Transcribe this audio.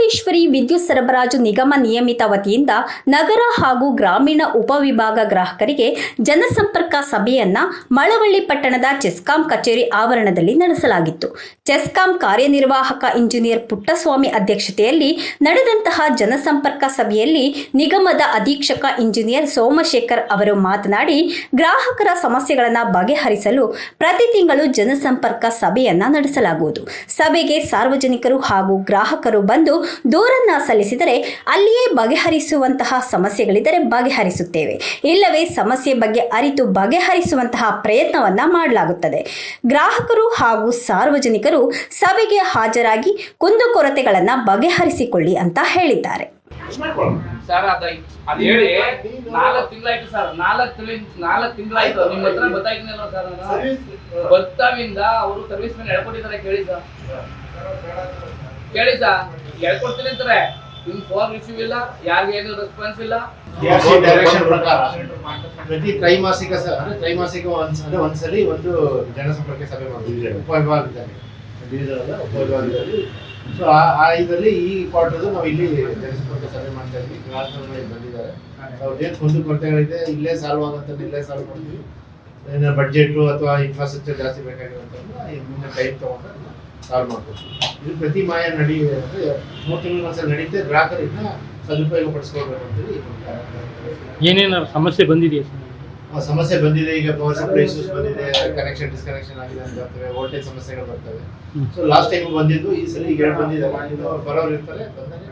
ಚಾಮುಂಡೇಶ್ವರಿ ವಿದ್ಯುತ್ ಸರಬರಾಜು ನಿಗಮ ನಿಯಮಿತ ವತಿಯಿಂದ ನಗರ ಹಾಗೂ ಗ್ರಾಮೀಣ ಉಪವಿಭಾಗ ಗ್ರಾಹಕರಿಗೆ ಜನಸಂಪರ್ಕ ಸಭೆಯನ್ನ ಮಳವಳ್ಳಿ ಪಟ್ಟಣದ ಚೆಸ್ಕಾಂ ಕಚೇರಿ ಆವರಣದಲ್ಲಿ ನಡೆಸಲಾಗಿತ್ತು. ಚೆಸ್ಕಾಂ ಕಾರ್ಯನಿರ್ವಾಹಕ ಇಂಜಿನಿಯರ್ ಪುಟ್ಟಸ್ವಾಮಿ ಅಧ್ಯಕ್ಷತೆಯಲ್ಲಿ ನಡೆದಂತಹ ಜನಸಂಪರ್ಕ ಸಭೆಯಲ್ಲಿ ನಿಗಮದ ಅಧೀಕ್ಷಕ ಇಂಜಿನಿಯರ್ ಸೋಮಶೇಖರ್ ಅವರು ಮಾತನಾಡಿ, ಗ್ರಾಹಕರ ಸಮಸ್ಯೆಗಳನ್ನು ಬಗೆಹರಿಸಲು ಪ್ರತಿ ತಿಂಗಳು ಜನಸಂಪರ್ಕ ಸಭೆಯನ್ನ ನಡೆಸಲಾಗುವುದು. ಸಭೆಗೆ ಸಾರ್ವಜನಿಕರು ಹಾಗೂ ಗ್ರಾಹಕರು ಬಂದು ದೂರನ್ನ ಸಲ್ಲಿಸಿದರೆ ಅಲ್ಲಿಯೇ ಬಗೆಹರಿಸುವಂತಹ ಸಮಸ್ಯೆಗಳಿದ್ದರೆ ಬಗೆಹರಿಸುತ್ತೇವೆ, ಇಲ್ಲವೇ ಸಮಸ್ಯೆ ಬಗ್ಗೆ ಅರಿತು ಬಗೆಹರಿಸುವಂತಹ ಪ್ರಯತ್ನವನ್ನ ಮಾಡಲಾಗುತ್ತದೆ. ಗ್ರಾಹಕರು ಹಾಗೂ ಸಾರ್ವಜನಿಕರು ಸಭೆಗೆ ಹಾಜರಾಗಿ ಕುಂದುಕೊರತೆಗಳನ್ನು ಬಗೆಹರಿಸಿಕೊಳ್ಳಿ ಅಂತ ಹೇಳಿದ್ದಾರೆ. ಸರ್ ಅದು ಹೇಳಿ 4 ತಿಂಗಳಾಯ್ತು ಸರ್. 4 ತಿಂಗಳಾಯ್ತು ನಿಮ್ಮ ಹತ್ರ ಗೊತ್ತಾಗಿಲ್ಲ ಸರ್. ನಾನು ಬರ್ತಾವಿಂದ ಅವರು ಸರ್ವಿಸ್ ಮ್ಯಾನ್ ಹೇಳ್ಕೊಟ್ಟಿದ್ದಾರೆ. ಕೇಳಿ ಸರ್ ಹೇಳ್ಕೊಡ್ತೀನಿ ಅಂತಾರೆ. ನಿಮ್ ಫೋನ್ ರಿಸೀವ್ ಇಲ್ಲ, ಯಾರಿಗೆ ಏನು ರೆಸ್ಪಾನ್ಸ್ ಇಲ್ಲ. ಡೈರೆಕ್ಷನ್ ಪ್ರಕಾರ ಪ್ರತಿ ತ್ರೈಮಾಸಿಕ ಒಂದ್ಸಲಿ ಒಂದು ಜನಸಂಪರ್ಕ ಸಭೆ ಮಾಡ್ತೀವಿ ಉಪವಿಭಾಗದಲ್ಲಿ. ಸೊ ಆ ಇದರಲ್ಲಿ ಈ ಕ್ವಾರ್ಟರ್ದು ನಾವು ಇಲ್ಲಿ ಜನಸಂಪರ್ಕ ಸಭೆ ಮಾಡ್ತಾ ಇದ್ವಿ. ಗ್ರಾಹಕರು ಬಂದಿದ್ದಾರೆ, ಅವ್ರದ್ದೇನು ಕುಂದು ಕೊರತೆಗಳಿದೆ ಇಲ್ಲೇ ಸಾಲ್ವ್ ಆಗುವಂಥದ್ದು ಇಲ್ಲೇ ಸಾಲ್ವ್ ಮಾಡ್ತೀವಿ. ಏನಾದ್ರು ಬಡ್ಜೆಟು ಅಥವಾ ಇನ್ಫ್ರಾಸ್ಟ್ರಕ್ಚರ್ ಜಾಸ್ತಿ ಬೇಕಾಗಿರುವಂಥದ್ದು ಮುಂದೆ ಟೈಮ್ ತೊಗೊಂಡು ಸಾಲ್ವ್ ಮಾಡ್ಕೊಡ್ತೀವಿ. ಇದು ಪ್ರತಿ ಮಾಯ ಅಂದರೆ 3 ತಿಂಗಳಿಗೆ ಒಂದ್ಸಲ ನಡೀತೆ. ಗ್ರಾಹಕರಿಂದ ಸದುಪಯೋಗ ಪಡಿಸ್ಕೊಳ್ಬೇಕು ಅಂತೇಳಿ ಏನೇನು ಸಮಸ್ಯೆ ಬಂದಿದೆಯಾ? ಸಮಸ್ಯೆ ಬಂದಿದೆ. ಈಗ ಪವರ್ ಸಪ್ಲೈ ಇಶ್ಯೂಸ್ ಬಂದಿದೆ, ಕನೆಕ್ಷನ್ ಡಿಸ್ಕನೆಕ್ಷನ್ ಆಗಿದೆ ಅಂತ ಬರ್ತವೆ, ವೋಲ್ಟೇಜ್ ಸಮಸ್ಯೆಗಳು ಬರ್ತವೆ. ಸೊ ಲಾಸ್ಟ್ ಟೈಮ್ ಬಂದಿದ್ದು, ಈ ಸಲ ಈಗ 2 ಬಂದಿದೆ. ಬರೋರು ಇರ್ತಾರೆ, ಬಂದಾಗ